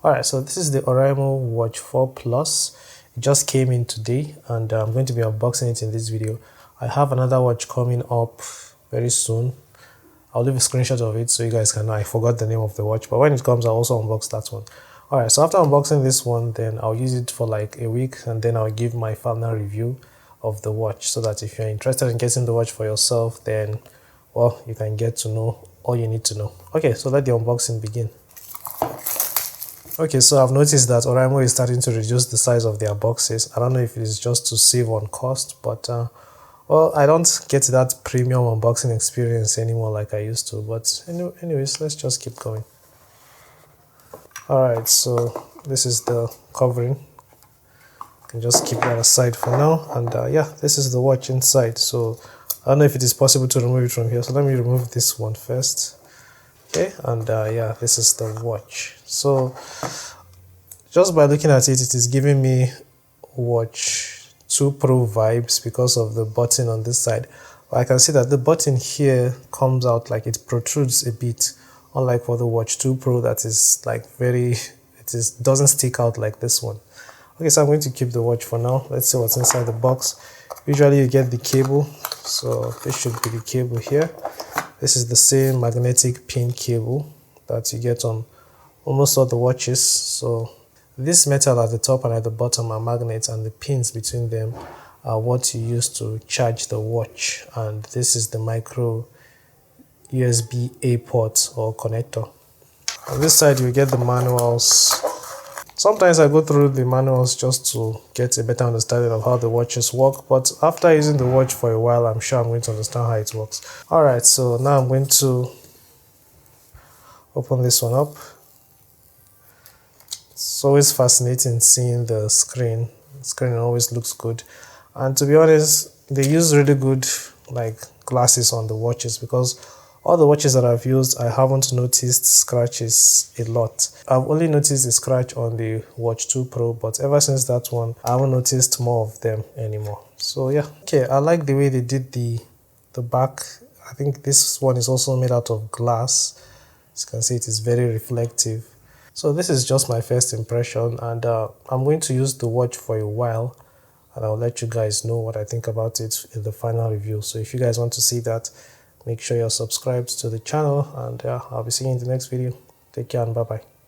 Alright, so this is the Oraimo Watch 4 Plus. It just came in today and I'm going to be unboxing it in this video. I have another watch coming up very soon. I'll leave a screenshot of it so you guys can know. I forgot the name of the watch, but when it comes I'll also unbox that one. Alright, so after unboxing this one, then I'll use it for like a week and then I'll give my final review of the watch, so that if you're interested in getting the watch for yourself, then well, you can get to know all you need to know. Okay, so let the unboxing begin. Okay, so I've noticed that Oraimo is starting to reduce the size of their boxes. I don't know if it is just to save on cost, but well, I don't get that premium unboxing experience anymore like I used to. But anyways, let's just keep going. Alright, so this is the covering. You can just keep that aside for now. And yeah, this is the watch inside. So I don't know if it is possible to remove it from here. So let me remove this one first. Okay, and yeah, this is the watch. So just by looking at it, it is giving me Watch 2 Pro vibes because of the button on this side. But I can see that the button here comes out, like it protrudes a bit, unlike for the Watch 2 Pro that is like doesn't stick out like this one. Okay, so I'm going to keep the watch for now. Let's see what's inside the box. Usually you get the cable, so this should be the cable here. This is the same magnetic pin cable that you get on almost all the watches. So this metal at the top and at the bottom are magnets, and the pins between them are what you use to charge the watch. And this is the micro USB-A port or connector. On this side you get the manuals. Sometimes I go through the manuals just to get a better understanding of how the watches work, but after using the watch for a while, I'm sure I'm going to understand how it works. Alright, so now I'm going to open this one up. It's always fascinating seeing the screen. The screen always looks good. And to be honest, they use really good like glasses on the watches, because all the watches that I've used, I haven't noticed scratches a lot. I've only noticed a scratch on the Watch 2 Pro, but ever since that one, I haven't noticed more of them anymore. So yeah, okay, I like the way they did the back. I think this one is also made out of glass. As you can see, it is very reflective. So this is just my first impression, and I'm going to use the watch for a while, and I'll let you guys know what I think about it in the final review. So if you guys want to see that, make sure you're subscribed to the channel, and yeah, I'll be seeing you in the next video. Take care and bye bye.